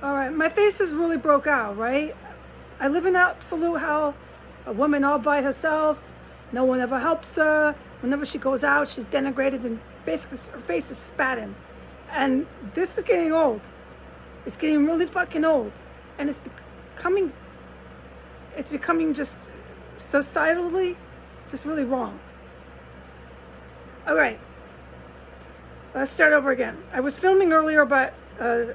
All right, my face is really broke out, right? I live in absolute hell. A woman all by herself. No one ever helps her. Whenever she goes out, she's denigrated and basically her face is spat in. And this is getting old. It's getting really fucking old. And it's becoming just societally just really wrong. All right, let's start over again. I was filming earlier, but a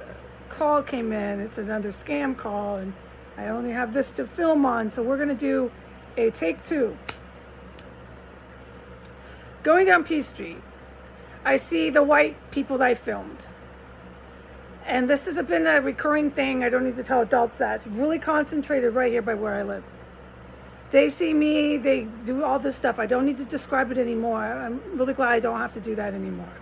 call came in. It's another scam call, and I only have this to film on, so we're gonna do a take two. Going down P Street, I see the white people that I filmed. And this has been a recurring thing. I don't need to tell adults that. It's really concentrated right here by where I live. They see me, they do all this stuff. I don't need to describe it anymore. I'm really glad I don't have to do that anymore.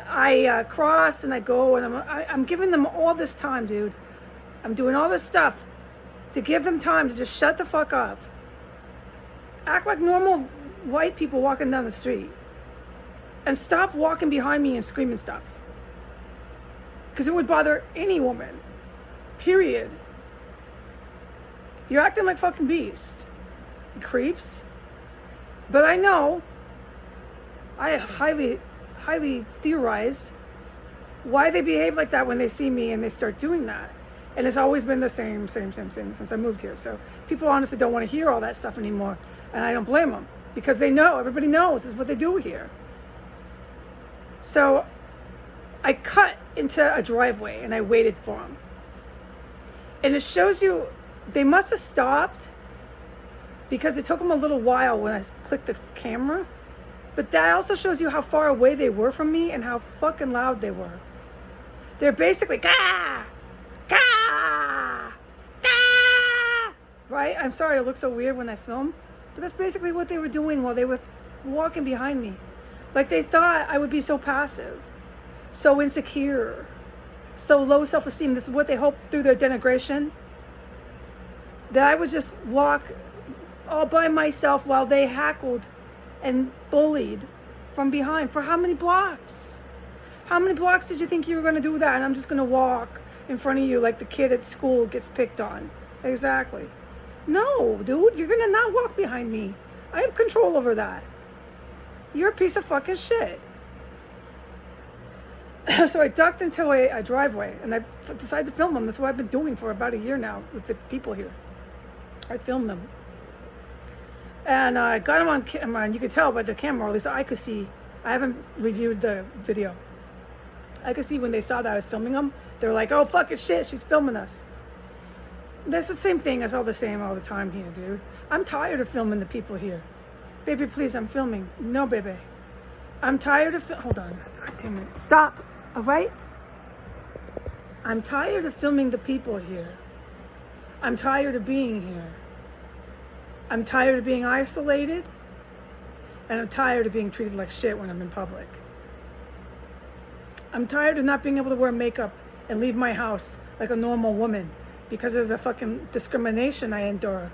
I cross and I go, and I'm giving them all this time, dude. I'm doing all this stuff to give them time to just shut the fuck up. Act like normal white people walking down the street. And stop walking behind me and screaming stuff. Because it would bother any woman. Period. You're acting like fucking beast. You creeps. But I know, I highly theorize why they behave like that when they see me and they start doing that. And it's always been the same since I moved here. So people honestly don't want to hear all that stuff anymore. And I don't blame them. Because they know, everybody knows, this is what they do here. So I cut into a driveway and I waited for them. And it shows you, they must have stopped because it took them a little while when I clicked the camera. But that also shows you how far away they were from me and how fucking loud they were. They're basically, gah, gah, gah, right? I'm sorry, it looks so weird when I film, but that's basically what they were doing while they were walking behind me. Like they thought I would be so passive, so insecure, so low self-esteem. This is what they hoped through their denigration, that I would just walk all by myself while they hackled and bullied from behind. For how many blocks? How many blocks did you think you were going to do that? And I'm just going to walk in front of you like the kid at school gets picked on. Exactly. No, dude, you're going to not walk behind me. I have control over that. You're a piece of fucking shit. So I ducked into a driveway and I decided to film them. That's what I've been doing for about a year now with the people here. I filmed them. And I got them on camera, and you could tell by the camera, or at least I could see. I haven't reviewed the video. I could see when they saw that I was filming them, they were like, oh, fucking shit, she's filming us. That's the same thing. It's all the same all the time here, dude. I'm tired of filming the people here. Baby, please, I'm filming. No, baby. I'm tired of... Hold on. God damn it. Stop. All right? I'm tired of filming the people here. I'm tired of being here. I'm tired of being isolated. And I'm tired of being treated like shit when I'm in public. I'm tired of not being able to wear makeup and leave my house like a normal woman because of the fucking discrimination I endure.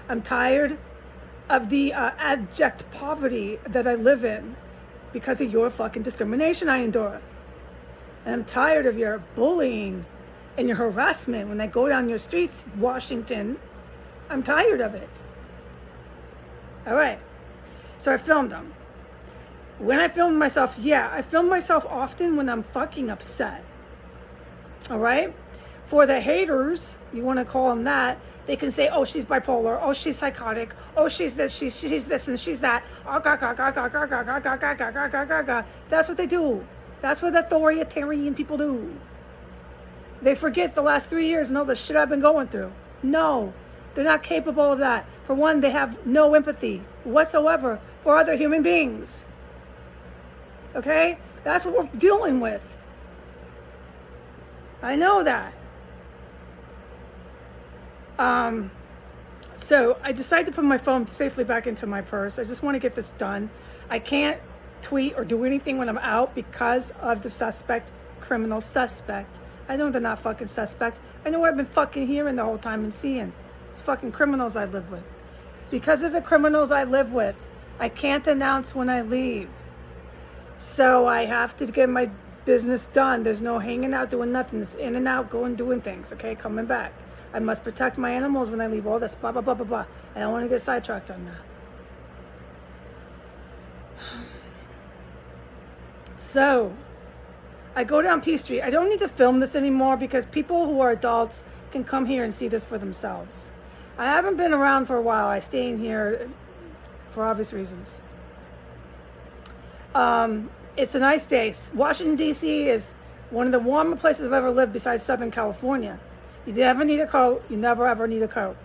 I'm tired of the abject poverty that I live in because of your fucking discrimination I endure. And I'm tired of your bullying and your harassment when I go down your streets, Washington. I'm tired of it. All right. So I filmed them. When I filmed myself, I film myself often when I'm fucking upset. All right? For the haters, you want to call them that, they can say, oh, she's bipolar. Oh, she's psychotic. Oh, she's this, she's this, and she's that. Oh, ga, ga, ga, ga, ga, ga, ga, ga, ga, ga, ga, ga, ga, ga. That's what they do. That's what authoritarian people do. They forget the last 3 years and all the shit I've been going through. No, they're not capable of that. For one, they have no empathy whatsoever for other human beings. Okay? That's what we're dealing with. I know that. So I decided to put my phone safely back into my purse. I just want to get this done. I can't tweet or do anything when I'm out because of the criminal suspect. I know they're not fucking suspect. I know what I've been fucking hearing the whole time and seeing. It's fucking criminals I live with. Because of the criminals I live with, I can't announce when I leave. So I have to get my Business done. There's no hanging out doing nothing. It's in and out, going doing things, okay? Coming back. I must protect my animals when I leave. All this blah, blah, blah, blah, blah. I don't want to get sidetracked on that. So, I go down P Street. I don't need to film this anymore because people who are adults can come here and see this for themselves. I haven't been around for a while. I stay in here for obvious reasons. It's a nice day. Washington, D.C. is one of the warmer places I've ever lived besides Southern California. You never need a coat. You never, ever need a coat.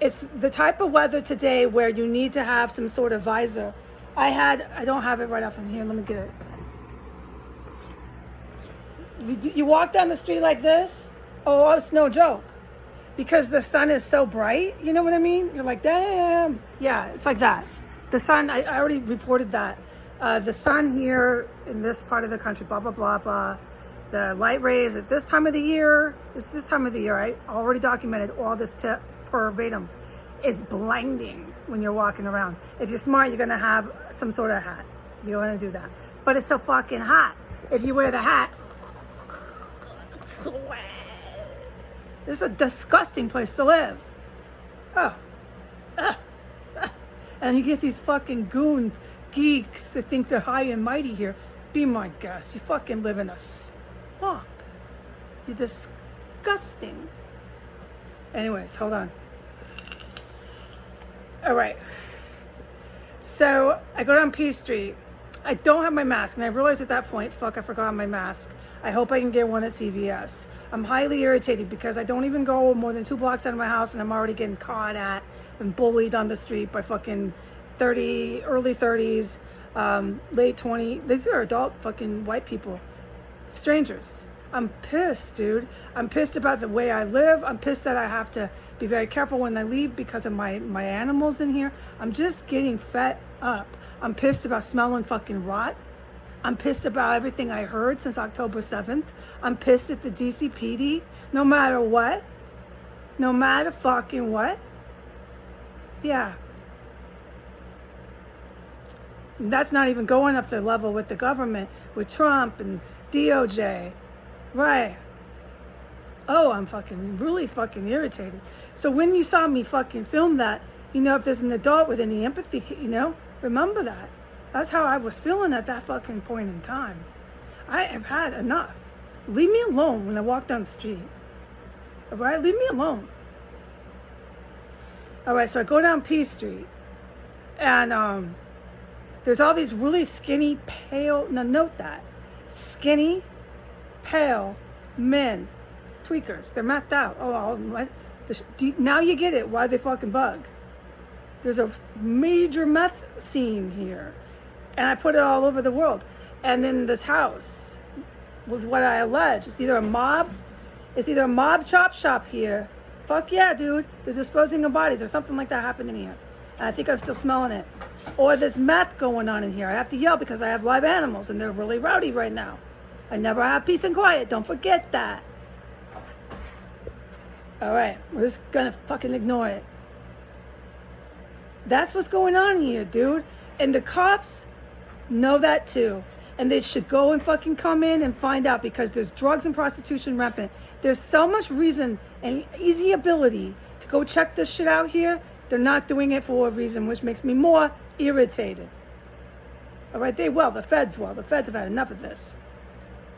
It's the type of weather today where you need to have some sort of visor. I don't have it right off in here. Let me get it. You walk down the street like this. Oh, it's no joke. Because the sun is so bright. You know what I mean? You're like, damn. Yeah, it's like that. The sun, I already reported that. The sun here in this part of the country, blah, blah, blah, blah. The light rays at this time of the year, it's this time of the year, I already documented all this verbatim, is blinding when you're walking around. If you're smart, you're going to have some sort of hat. You're going to do that. But it's so fucking hot. If you wear the hat, sweat. This is a disgusting place to live. And you get these fucking goons, geeks that think they're high and mighty here. Be my guest. You fucking live in a swamp. You're disgusting. Anyways, hold on. All right. So I go down P Street. I don't have my mask, and I realized at that point, fuck, I forgot my mask. I hope I can get one at CVS. I'm highly irritated because I don't even go more than 2 blocks out of my house, and I'm already getting caught at and bullied on the street by fucking early 30s, late 20s. These are adult fucking white people. Strangers. I'm pissed, dude. I'm pissed about the way I live. I'm pissed that I have to be very careful when I leave because of my animals in here. I'm just getting fed up. I'm pissed about smelling fucking rot. I'm pissed about everything I heard since October 7th. I'm pissed at the DCPD. No matter what. No matter fucking what. Yeah. And that's not even going up the level with the government, with Trump and DOJ. Right. Oh, I'm fucking really fucking irritated. So when you saw me fucking film that, if there's an adult with any empathy, remember that. That's how I was feeling at that fucking point in time. I have had enough. Leave me alone when I walk down the street. All right? Leave me alone. All right, so I go down P Street. And there's all these really skinny, pale, now note that. Skinny, pale men. Tweakers. They're methed out. Now you get it, why they fucking bug. There's a major meth scene here. And I put it all over the world. And then this house, with what I allege, it's either a mob chop shop here. Fuck yeah, dude. They're disposing of bodies or something like that happened in here. And I think I'm still smelling it. Or there's meth going on in here. I have to yell because I have live animals and they're really rowdy right now. I never have peace and quiet. Don't forget that. All right. We're just going to fucking ignore it. That's what's going on here, dude. And the cops know that too. And they should go and fucking come in and find out because there's drugs and prostitution rampant. There's so much reason and easy ability to go check this shit out here. They're not doing it for a reason, which makes me more irritated. All right, the feds will. The feds have had enough of this.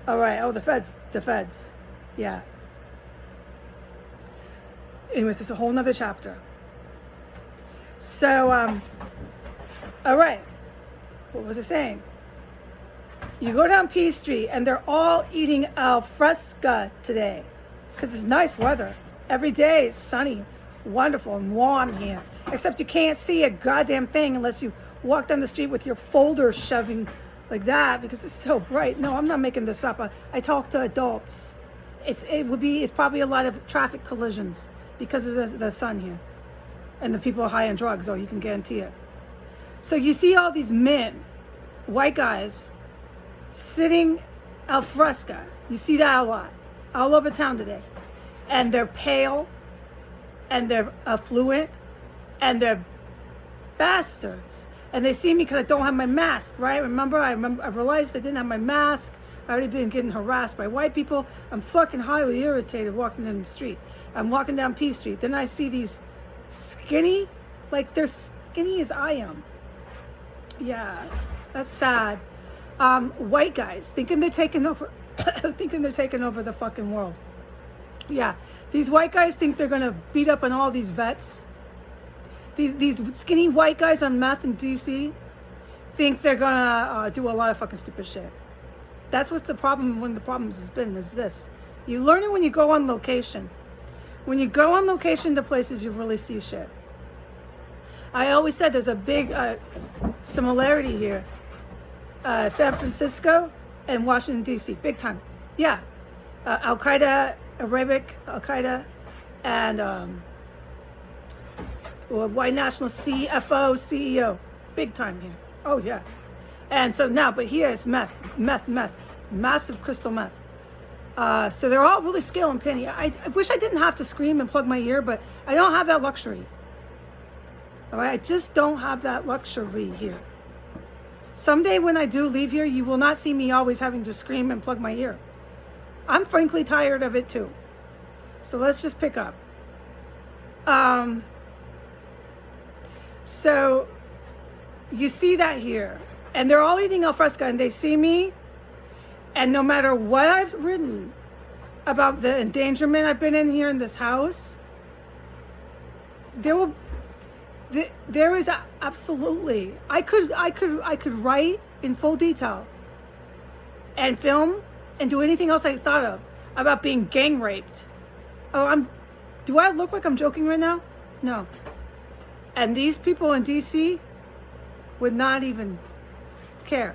All right, the feds. Yeah. Anyways, it's a whole nother chapter. So, all right. What was I saying? You go down P Street and they're all eating al fresco today because it's nice weather. Every day it's sunny, wonderful, and warm here. Except you can't see a goddamn thing unless you walk down the street with your folder shoving like that because it's so bright. No, I'm not making this up. I talk to adults. It's probably a lot of traffic collisions because of the sun here. And the people are high on drugs, you can guarantee it. So you see all these men, white guys, sitting al fresco. You see that a lot, all over town today. And they're pale, and they're affluent, and they're bastards. And they see me because I don't have my mask, right? I realized I didn't have my mask. I already been getting harassed by white people. I'm fucking highly irritated walking in the street. I'm walking down P Street. Then I see these skinny, like they're skinny as I am. Yeah, that's sad. White guys thinking they're taking over, thinking they're taking over the fucking world. Yeah, these white guys think they're gonna beat up on all these vets. These skinny white guys on meth in DC think they're gonna do a lot of fucking stupid shit. That's what's the problem. One of the problems has been is this: you learn it when you go on location. When you go on location to places, you really see shit. I always said there's a big similarity here. San Francisco and Washington, D.C. Big time. Yeah. Al-Qaeda, Arabic Al-Qaeda, and white national CFO, CEO. Big time here. Oh, yeah. And so now, but here it's meth. Massive crystal meth. So they're all really scale and penny. I wish I didn't have to scream and plug my ear, but I don't have that luxury. All right, I just don't have that luxury here. Someday when I do leave here, you will not see me always having to scream and plug my ear. I'm frankly tired of it too. So let's just pick up. So you see that here. And they're all eating al fresco and they see me. And no matter what I've written about the endangerment I've been in here in this house, there is absolutely, I could write in full detail and film and do anything else I thought of about being gang raped. Oh, do I look like I'm joking right now? No. And these people in DC would not even care.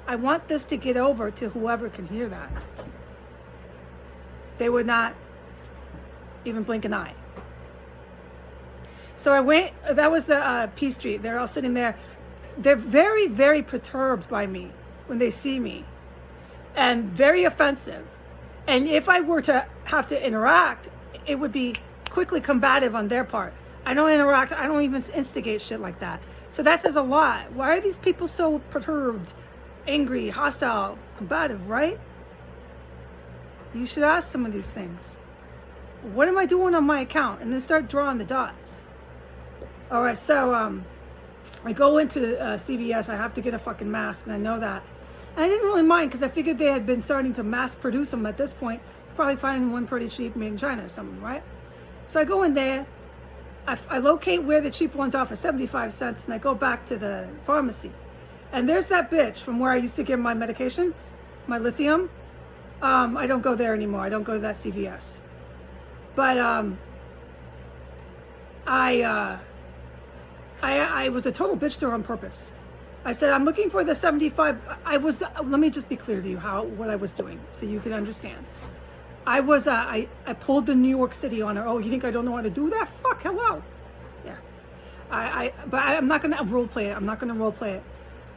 I want this to get over to whoever can hear that. They would not even blink an eye. So I went, that was the P Street. They're all sitting there. They're very, very perturbed by me when they see me. And very offensive. And if I were to have to interact, it would be quickly combative on their part. I don't interact. I don't even instigate shit like that. So that says a lot. Why are these people so perturbed, angry, hostile, combative, right? You should ask some of these things. What am I doing on my account? And then start drawing the dots. All right, so I go into CVS. I have to get a fucking mask, and I know that. And I didn't really mind because I figured they had been starting to mass produce them at this point. Probably finding one pretty cheap made in China or something, right? So I go in there. I locate where the cheap ones are for 75 cents, and I go back to the pharmacy. And there's that bitch from where I used to get my medications, my lithium. I don't go there anymore. I don't go to that CVS. But I was a total bitch to her on purpose. I said, I'm looking for the 75. Let me just be clear to you what I was doing so you can understand. I pulled the New York City on her. Oh, you think I don't know how to do that? Fuck, hello. Yeah. But I'm not going to role play it. I'm not going to role play it.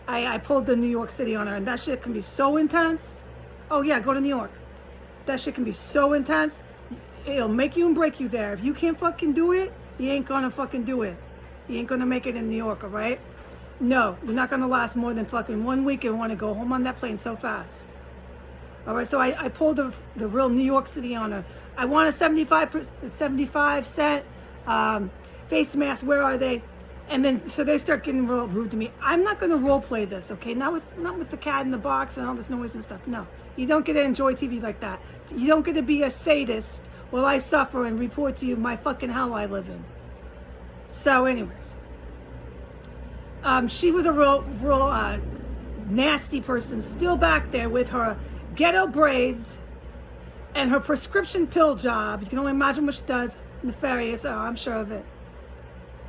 I pulled the New York City on her, and that shit can be so intense. Oh, yeah, go to New York. That shit can be so intense. It'll make you and break you there. If you can't fucking do it, you ain't going to fucking do it. You ain't going to make it in New York, all right? No, you're not going to last more than fucking 1 week and want to go home on that plane so fast. All right, so I pulled the real New York City on her. I want a 75 cent face mask. Where are they? And then, so they start getting real rude to me. I'm not going to role play this, okay? Not with the cat in the box and all this noise and stuff. No, you don't get to enjoy TV like that. You don't get to be a sadist while I suffer and report to you my fucking hell I live in. So, anyways, she was a real nasty person, still back there with her ghetto braids and her prescription pill job. You can only imagine what she does. Nefarious. Oh, I'm sure of it.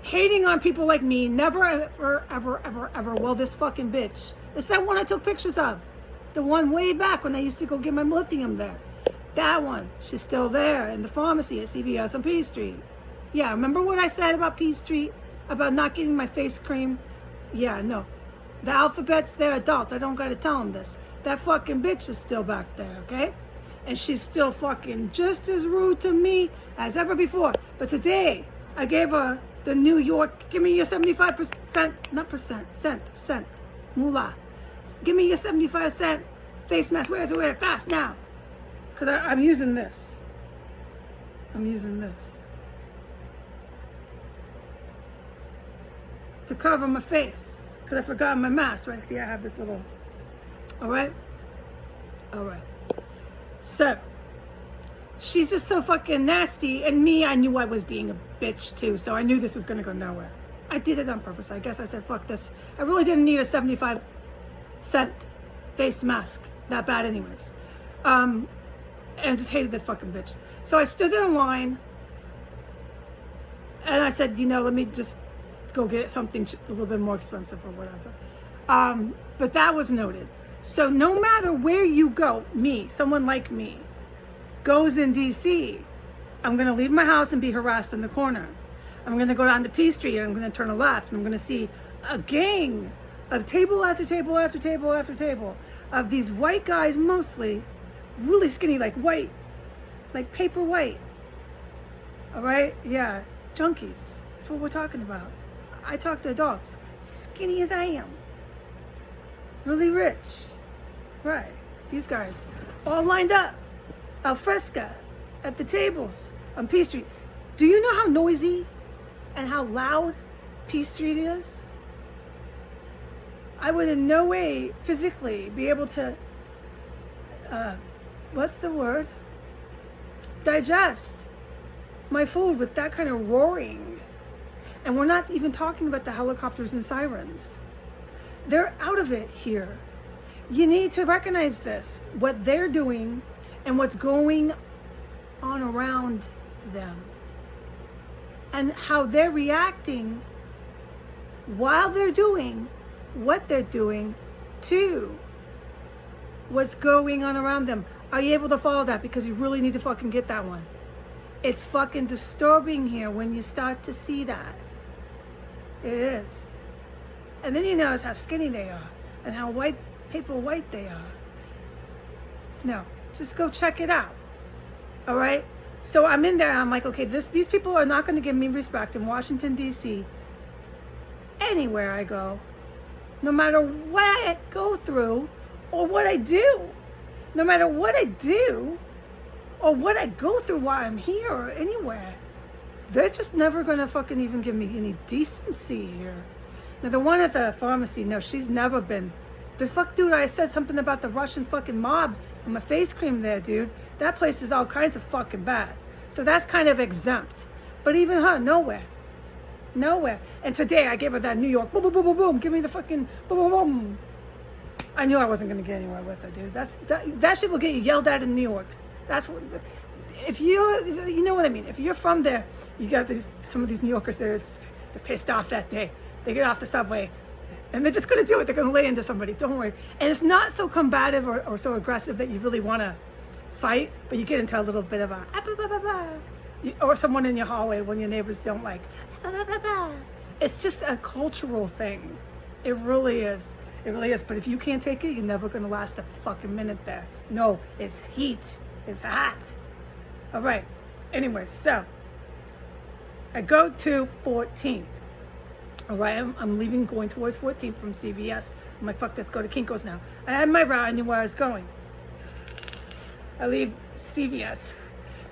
Hating on people like me. Never, ever will this fucking bitch. It's that one I took pictures of. The one way back when I used to go get my lithium there. That one. She's still there in the pharmacy at CVS on P Street. Yeah, remember what I said about P Street? About not getting my face cream? Yeah, no. The alphabets, they're adults. I don't gotta tell them this. That fucking bitch is still back there, okay? And she's still fucking just as rude to me as ever before. But today, I gave her the New York, give me your 75%, not percent, cent, moolah. Give me your 75-cent face mask. Where is it? Where? Fast now. Because I'm using this. I'm using this to cover my face. Because I forgot my mask, right? See, I have this little... All right? All right. So, she's just so fucking nasty. And me, I knew I was being a bitch too. So I knew this was going to go nowhere. I did it on purpose. I guess I said, fuck this. I really didn't need a 75-cent face mask that bad anyways. And just hated that fucking bitch. So I stood there in line. And I said, let me just go get something a little bit more expensive or whatever. But that was noted. So no matter where you go, someone like me, goes in DC, I'm going to leave my house and be harassed in the corner. I'm going to go down to P Street and I'm going to turn a left and I'm going to see a gang of table after table after table after table of these white guys, mostly really skinny, like white, like paper white. All right? Yeah, junkies. That's what we're talking about. I talk to adults, skinny as I am, really rich. Right. These guys all lined up, al fresco, at the tables on P Street. Do you know how noisy and how loud P Street is? I would in no way physically be able to, what's the word? Digest my food with that kind of roaring. And we're not even talking about the helicopters and sirens. They're out of it here. You need to recognize this, what they're doing and what's going on around them. And how they're reacting while they're doing what they're doing to what's going on around them. Are you able to follow that? Because you really need to fucking get that one. It's fucking disturbing here when you start to see that. It is. And then you notice how skinny they are and how paper white they are. No, just go check it out. All right? So I'm in there and I'm like, okay, these people are not going to give me respect in Washington, D.C. Anywhere I go. No matter what I go through or what I do. No matter what I do or what I go through while I'm here or anywhere. They're just never going to fucking even give me any decency here. Now, the one at the pharmacy, no, she's never been. The fuck, dude, I said something about the Russian fucking mob and my face cream there, dude. That place is all kinds of fucking bad. So that's kind of exempt. But even her, nowhere. Nowhere. And today I gave her that New York, boom, boom, boom, boom, boom. Give me the fucking boom, boom, boom. I knew I wasn't going to get anywhere with her, dude. That shit will get you yelled at in New York. That's what, if you know what I mean. If you're from there, you got some of these New Yorkers they're pissed off that day. They get off the subway and they're just going to do it. They're going to lay into somebody. Don't worry. And it's not so combative or so aggressive that you really want to fight, but you get into a little bit of a or someone in your hallway when your neighbors don't like. It's just a cultural thing. It really is. It really is. But if you can't take it, you're never going to last a fucking minute there. No, it's heat. It's hot. All right. Anyway, so I go to 14th. All right, I'm leaving, going towards 14th from CVS. I'm like, fuck this, go to Kinko's now. I had my route, I knew where I was going. I leave CVS.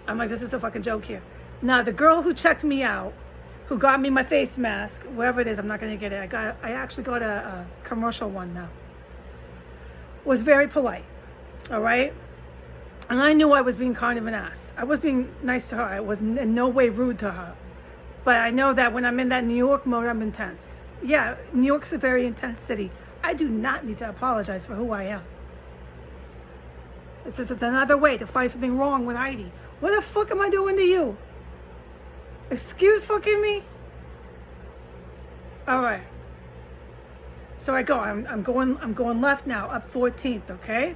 I'm like, this is a fucking joke here. Now, the girl who checked me out, who got me my face mask, wherever it is, I'm not going to get it. I actually got a commercial one now. Was very polite, all right? And I knew I was being kind of an ass. I was being nice to her. I was in no way rude to her. But I know that when I'm in that New York mode, I'm intense. Yeah, New York's a very intense city. I do not need to apologize for who I am. This is another way to find something wrong with Heidi. What the fuck am I doing to you? Excuse fucking me? All right. So I go. I'm going left now, up 14th. Okay.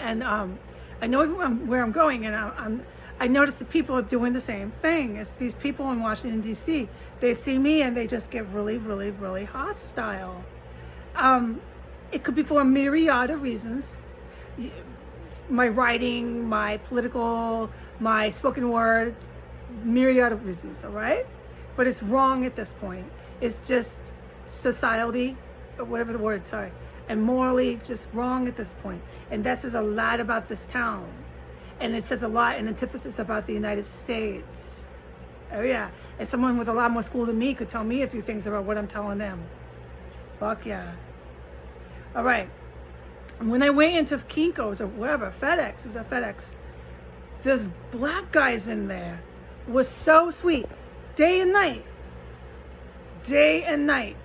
And I know where I'm going, and I notice the people are doing the same thing. It's these people in Washington, D.C. They see me and they just get really, really, really hostile. It could be for a myriad of reasons. My writing, my political, my spoken word, myriad of reasons, all right? But it's wrong at this point. It's just society, or whatever the word, sorry. and morally just wrong at this point. And that says a lot about this town. And it says a lot in antithesis about the United States. Oh yeah. And someone with a lot more school than me could tell me a few things about what I'm telling them. Fuck yeah. All right. And when I went into Kinko's or whatever, FedEx, it was a FedEx, there's black guys in there. Was so sweet. Day and night. Day and night.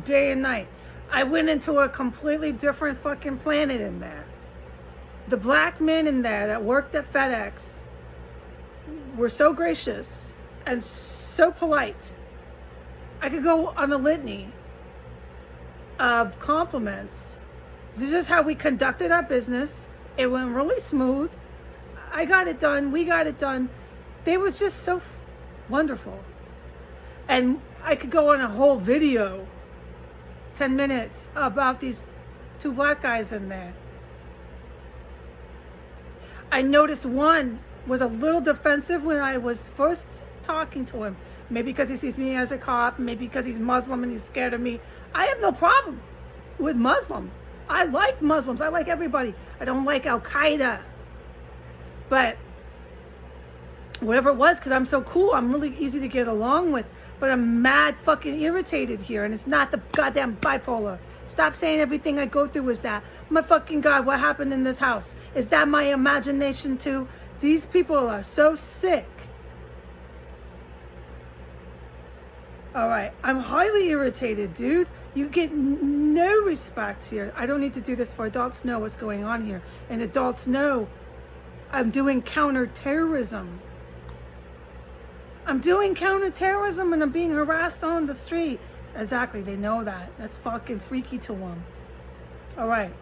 Day and night. I went into a completely different fucking planet in there. The black men in there that worked at FedEx were so gracious and so polite. I could go on a litany of compliments. This is just how we conducted our business. It went really smooth. I got it done. We got it done. They were just so wonderful. And I could go on a whole video, 10 minutes, about these two black guys in there. I noticed one was a little defensive when I was first talking to him. Maybe because he sees me as a cop, maybe because he's Muslim and he's scared of me. I have no problem with Muslim. I like Muslims. I like everybody. I don't like Al-Qaeda. But whatever it was, because I'm so cool, I'm really easy to get along with. But I'm mad fucking irritated here, and it's not the goddamn bipolar. Stop saying everything I go through is that. My fucking God, what happened in this house? Is that my imagination too? These people are so sick. All right, I'm highly irritated, dude. You get no respect here. I don't need to do this for adults know what's going on here. And adults know I'm doing counterterrorism. I'm doing counterterrorism and I'm being harassed on the street. Exactly, they know that. That's fucking freaky to them. All right.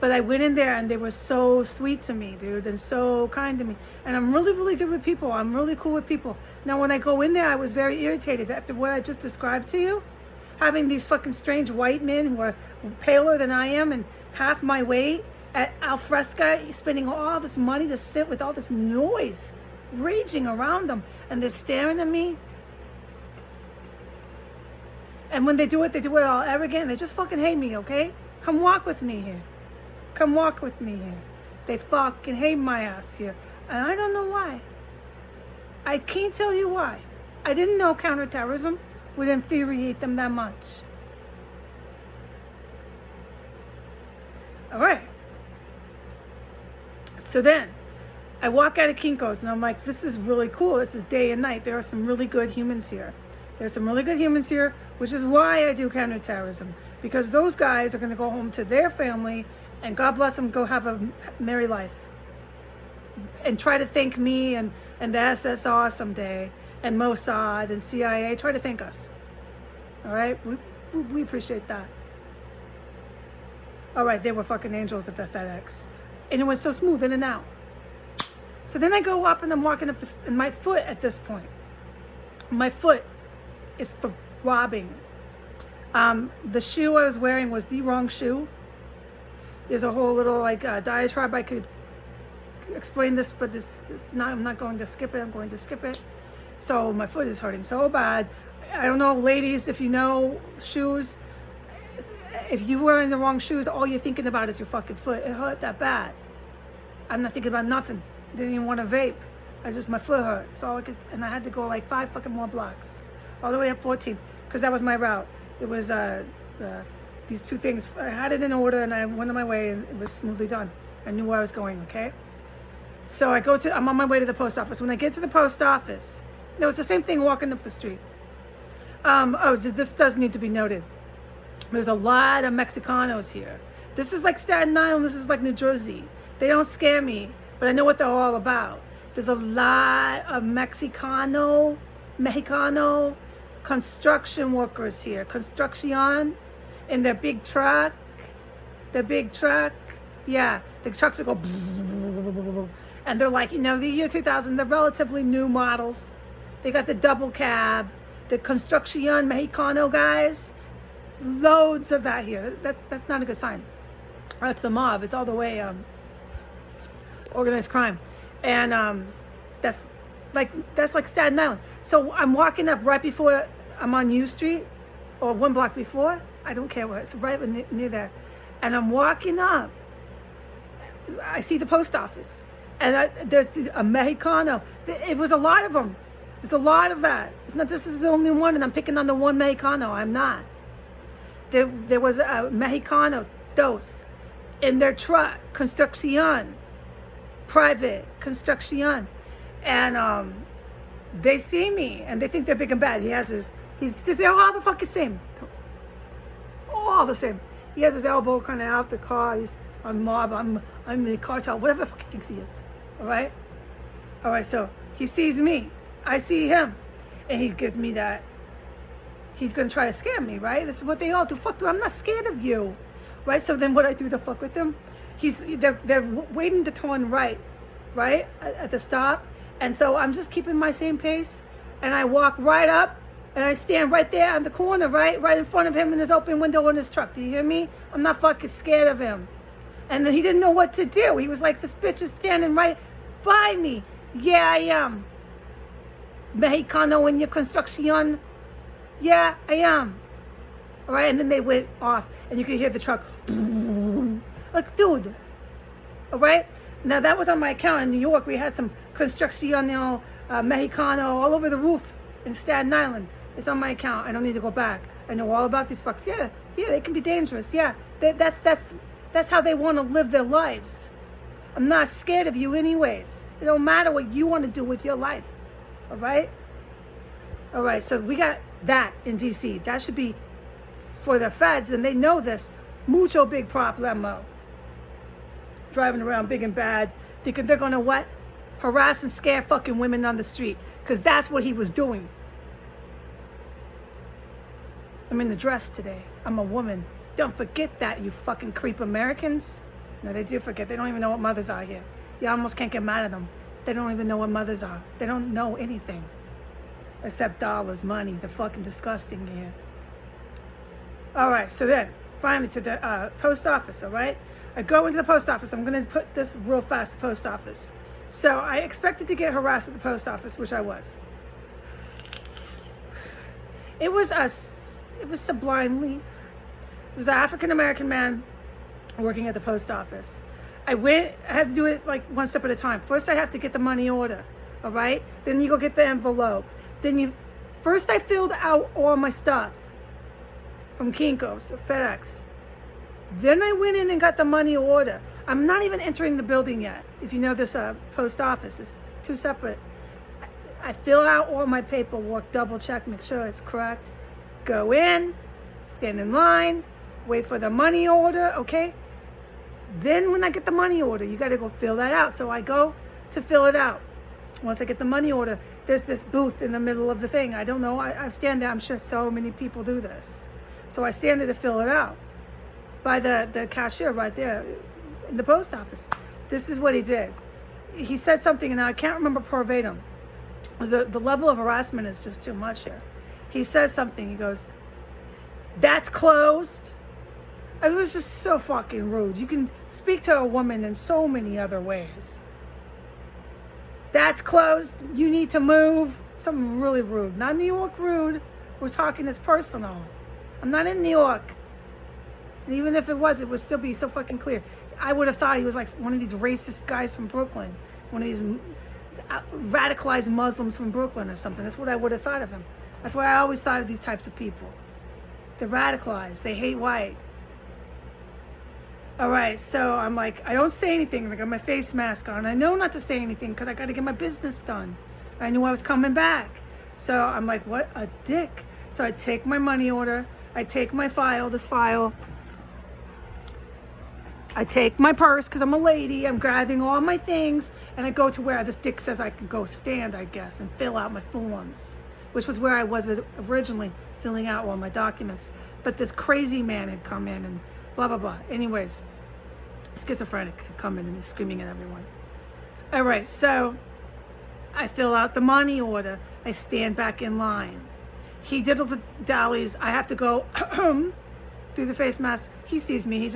But I went in there and they were so sweet to me, dude, and so kind to me. And I'm really, really good with people. I'm really cool with people. Now, when I go in there, I was very irritated after what I just described to you. Having these fucking strange white men who are paler than I am and half my weight at al fresco, spending all this money to sit with all this noise raging around them. And they're staring at me. And when they do it all arrogant. And they just fucking hate me, okay? Come walk with me here. Come walk with me here. They fucking hate my ass here. And I don't know why. I can't tell you why. I didn't know counterterrorism would infuriate them that much. All right. So then, I walk out of Kinko's and I'm like, this is really cool. This is day and night. There are some really good humans here. There's some really good humans here, which is why I do counterterrorism. Because those guys are going to go home to their family and God bless them, go have a merry life. And try to thank me and the SSR someday, and Mossad and CIA. Try to thank us. All right? We appreciate that. All right, they were fucking angels at the FedEx. And it was so smooth in and out. So then I go up and I'm walking up, and my foot at this point, my foot is throbbing. The shoe I was wearing was the wrong shoe. There's a whole little diatribe. I could explain this, but it's not. I'm not going to skip it. I'm going to skip it. So my foot is hurting so bad. I don't know, ladies, if you know shoes. If you're wearing the wrong shoes, all you're thinking about is your fucking foot. It hurt that bad. I'm not thinking about nothing. Didn't even want to vape. My foot hurt. So and I had to go like 5 fucking more blocks, all the way up 14, because that was my route. It was these two things. I had it in order and I went on my way and it was smoothly done. I knew where I was going, okay? So I'm on my way to the post office. When I get to the post office, it was the same thing walking up the street. This does need to be noted. There's a lot of Mexicanos here. This is like Staten Island. This is like New Jersey. They don't scare me, but I know what they're all about. There's a lot of Mexicano construction workers here. Construction in their big truck. Yeah, the trucks that go, and they're like, the year 2000, they're relatively new models. They got the double cab, the Construction Mexicano guys. Loads of that here. That's not a good sign. That's the mob. It's all the way organized crime, and that's like Staten Island. So I'm walking up right before I'm on U Street, or 1 block before. I don't care where. It's right near there. And I'm walking up. I see the post office. And there's a Mexicano. It was a lot of them. There's a lot of that. It's not just this is the only one, and I'm picking on the one Mexicano. I'm not. There was a Mexicano, dos, in their truck, construction, private construction. And they see me, and they think they're big and bad. They're all the fucking same. All the same. He has his elbow kind of out the car. He's on mob. I'm the cartel. Whatever the fuck he thinks he is. All right? All right, so he sees me. I see him. And he gives me that. He's going to try to scam me, right? This is what they all do. Fuck you. I'm not scared of you. Right? So then what I do to fuck with him, they're waiting to turn right? At the stop. And so I'm just keeping my same pace. And I walk right up. And I stand right there on the corner, right in front of him in his open window in his truck. Do you hear me? I'm not fucking scared of him. And then he didn't know what to do. He was like, this bitch is standing right by me. Yeah, I am. Mexicano in your construction. Yeah, I am. All right, and then they went off, and you could hear the truck. Boom. Like, dude. All right? Now, that was on my account in New York. We had some construction, Mexicano all over the roof in Staten Island. It's on my account. I don't need to go back. I know all about these fucks. Yeah, they can be dangerous. Yeah, that's how they want to live their lives. I'm not scared of you anyways. It don't matter what you want to do with your life. All right? All right, so we got that in D.C. That should be for the feds, and they know this. Mucho big problemo. Driving around big and bad, thinking they're going to what? Harass and scare fucking women on the street. Because that's what he was doing. I'm in the dress today. I'm a woman. Don't forget that, you fucking creep Americans. No, they do forget. They don't even know what mothers are here. You almost can't get mad at them. They don't even know what mothers are. They don't know anything. Except dollars, money. They're fucking disgusting here. All right, so then, finally to the post office, all right? I go into the post office. I'm going to put this real fast, the post office. So I expected to get harassed at the post office, which I was. It was sublimely. It was an African-American man working at the post office. I had to do it like one step at a time. First, I have to get the money order, all right? Then you go get the envelope. First I filled out all my stuff from Kinko's, FedEx. Then I went in and got the money order. I'm not even entering the building yet. If you know this post office, it's two separate. I fill out all my paperwork, double check, make sure it's correct. Go in, stand in line, wait for the money order, okay? Then when I get the money order, you got to go fill that out. So I go to fill it out. Once I get the money order, there's this booth in the middle of the thing. I don't know. I stand there. I'm sure so many people do this. So I stand there to fill it out by the cashier right there in the post office. This is what he did. He said something, and I can't remember verbatim. The level of harassment is just too much here. He says something. He goes, "That's closed." It was just so fucking rude. You can speak to a woman in so many other ways. That's closed. You need to move. Something really rude. Not New York rude. We're talking as personal. I'm not in New York. And even if it was, it would still be so fucking clear. I would have thought he was like one of these racist guys from Brooklyn. One of these radicalized Muslims from Brooklyn or something. That's what I would have thought of him. That's why I always thought of these types of people. They're radicalized. They hate white. All right, so I'm like, I don't say anything. I got my face mask on. I know not to say anything because I got to get my business done. I knew I was coming back. So I'm like, what a dick. So I take my money order. I take my file, this file. I take my purse because I'm a lady. I'm grabbing all my things. And I go to where this dick says I can go stand, I guess, and fill out my forms, which was where I was originally filling out all my documents. But this crazy man had come in and blah, blah, blah. Anyways, schizophrenic had come in and he's screaming at everyone. All right, so I fill out the money order. I stand back in line. He diddles the dallies. I have to go through the face mask. He sees me.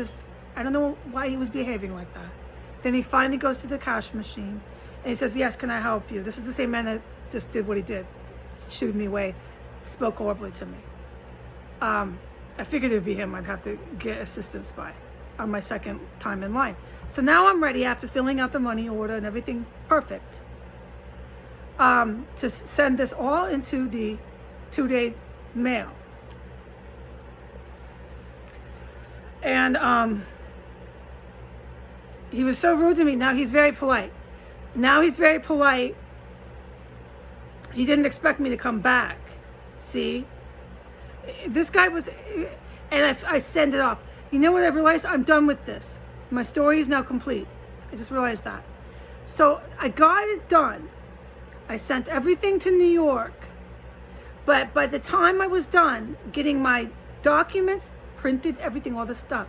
I don't know why he was behaving like that. Then he finally goes to the cash machine and he says, "Yes, can I help you?" This is the same man that just did what he did. Shooed me away. Spoke horribly to me. I figured it would be him I'd have to get assistance by on my second time in line. So now I'm ready after filling out the money order and everything perfect to send this all into the 2-day mail. And he was so rude to me. Now he's very polite. He didn't expect me to come back. See? This guy was, and I send it off. You know what I realized? I'm done with this. My story is now complete. I just realized that. So I got it done. I sent everything to New York. But by the time I was done getting my documents, printed, everything, all the stuff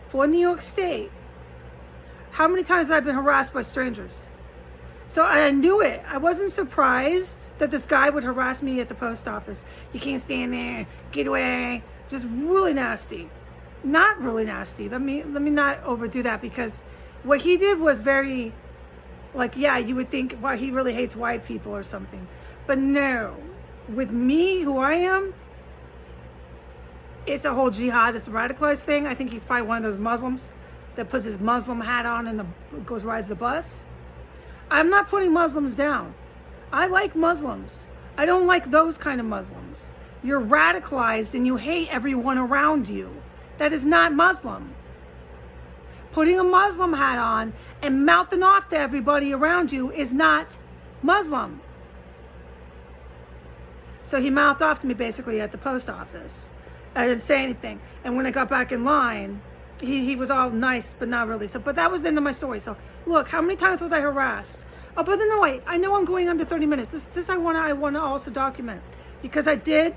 for New York State, how many times have I been harassed by strangers? So I knew it. I wasn't surprised that this guy would harass me at the post office. You can't stand there. Get away. Just really nasty. Not really nasty. Let me not overdo that, because what he did was very, like, yeah, you would think, well, he really hates white people or something. But no. With me, who I am, it's a whole jihadist radicalized thing. I think he's probably one of those Muslims that puts his Muslim hat on and rides the bus. I'm not putting Muslims down. I like Muslims. I don't like those kind of Muslims. You're radicalized and you hate everyone around you. That is not Muslim. Putting a Muslim hat on and mouthing off to everybody around you is not Muslim. So he mouthed off to me basically at the post office. I didn't say anything. And when I got back in line, he was all nice, but not really. So, but that was the end of my story. So, look, how many times was I harassed? Oh, but then no, wait. I know I'm going under 30 minutes. This I want to also document, because I did.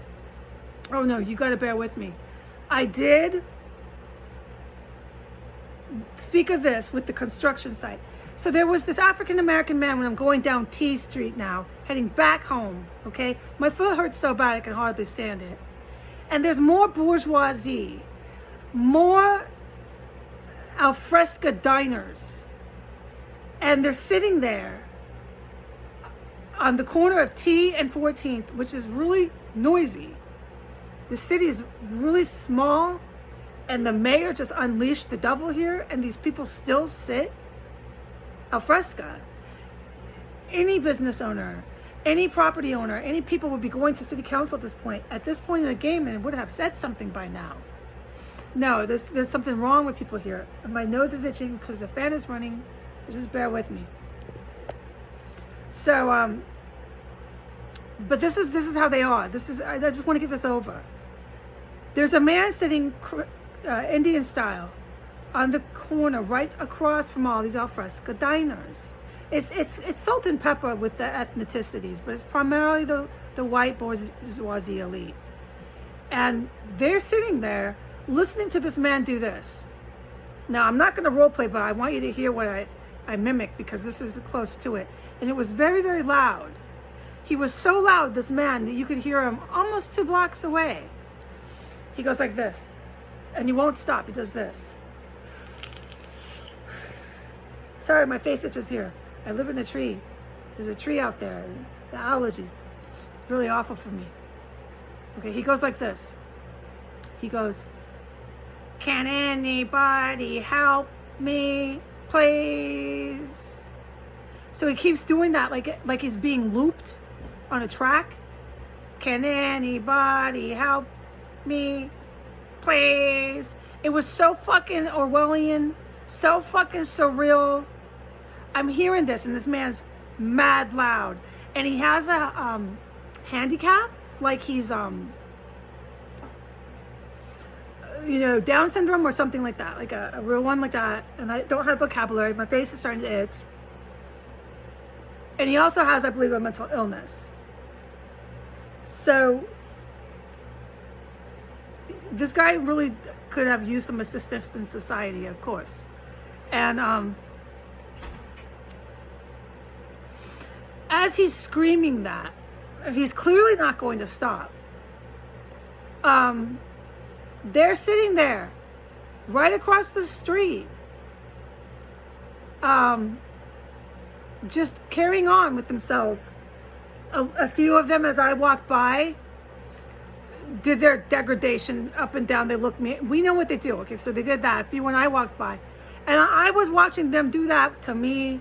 Oh no, you got to bear with me. I did speak of this with the construction site. So there was this African American man when I'm going down T Street now, heading back home. Okay, my foot hurts so bad I can hardly stand it. And there's more bourgeoisie, more alfresco diners, and they're sitting there on the corner of T and 14th, which is really noisy. The city is really small, and the mayor just unleashed the devil here, and these people still sit alfresco. Any business owner, any property owner, any people would be going to city council at this point. At this point in the game, and would have said something by now. No, there's something wrong with people here. My nose is itching because the fan is running, so just bear with me. So, but this is how they are. I just want to get this over. There's a man sitting Indian style on the corner right across from all these alfresco diners. It's salt and pepper with the ethnicities, but it's primarily the white bourgeoisie elite. And they're sitting there listening to this man do this. Now, I'm not going to role play, but I want you to hear what I mimic, because this is close to it. And it was very, very loud. He was so loud, this man, that you could hear him almost 2 blocks away. He goes like this, and he won't stop. He does this. Sorry, my face itches here. I live in a tree. There's a tree out there. The allergies. It's really awful for me. Okay, he goes like this. He goes, "Can anybody help me, please?" So he keeps doing that like he's being looped on a track. "Can anybody help me, please?" It was so fucking Orwellian, so fucking surreal. I'm hearing this, and this man's mad loud, and he has a handicap, like he's Down syndrome or something like that, like a real one like that. And I don't have vocabulary. My face is starting to itch. And he also has, I believe, a mental illness. So this guy really could have used some assistance in society, of course. And as he's screaming that, he's clearly not going to stop. They're sitting there right across the street, just carrying on with themselves. A few of them, as I walked by, did their degradation up and down. They looked me. We know what they do. Okay, so they did that. When I walked by, and I was watching them do that to me,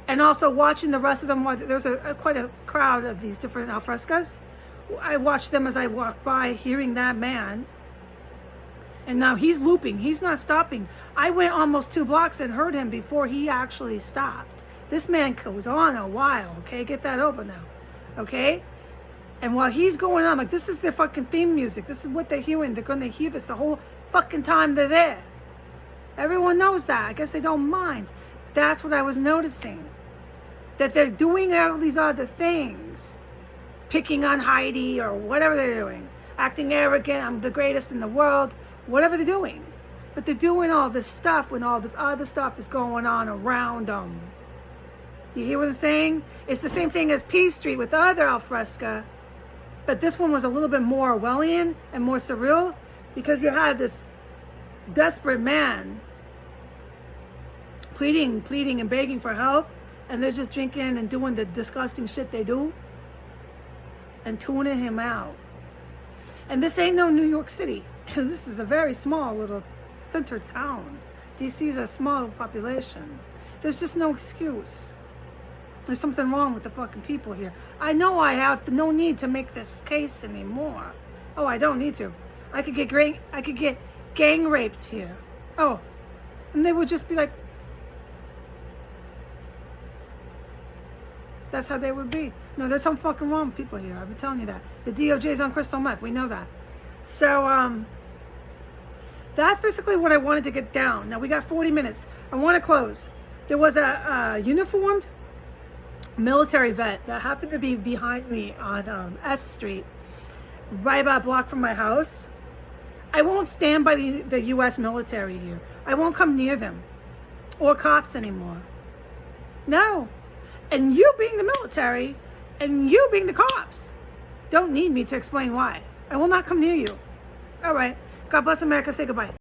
and also watching the rest of them. There's quite a crowd of these different alfrescas. I watched them as I walked by, hearing that man. And now he's looping. He's not stopping. I went almost 2 blocks and heard him before he actually stopped. This man goes on a while, okay? Get that over now, okay? And while he's going on, like, this is their fucking theme music. This is what they're hearing. They're going to hear this the whole fucking time they're there. Everyone knows that. I guess they don't mind. That's what I was noticing. That they're doing all these other things. Picking on Heidi or whatever they're doing. Acting arrogant. I'm the greatest in the world. Whatever they're doing. But they're doing all this stuff when all this other stuff is going on around them. You hear what I'm saying? It's the same thing as P Street with the other alfresca. But this one was a little bit more Orwellian and more surreal. Because you had this desperate man pleading and begging for help. And they're just drinking and doing the disgusting shit they do. And tuning him out. And this ain't no New York City. This is a very small little center town. DC is a small population. There's just no excuse. There's something wrong with the fucking people here. I know I have no need to make this case anymore. Oh, I don't need to. I could get gang raped here. Oh, and they would just be like, that's how they would be. No, there's some fucking wrong people here. I've been telling you that. The DOJ's on crystal meth. We know that. So, that's basically what I wanted to get down. Now, we got 40 minutes. I want to close. There was a uniformed military vet that happened to be behind me on S Street, right about a block from my house. I won't stand by the U.S. military here. I won't come near them or cops anymore. No. And you being the military and you being the cops don't need me to explain why. I will not come near you. All right. God bless America. Say goodbye.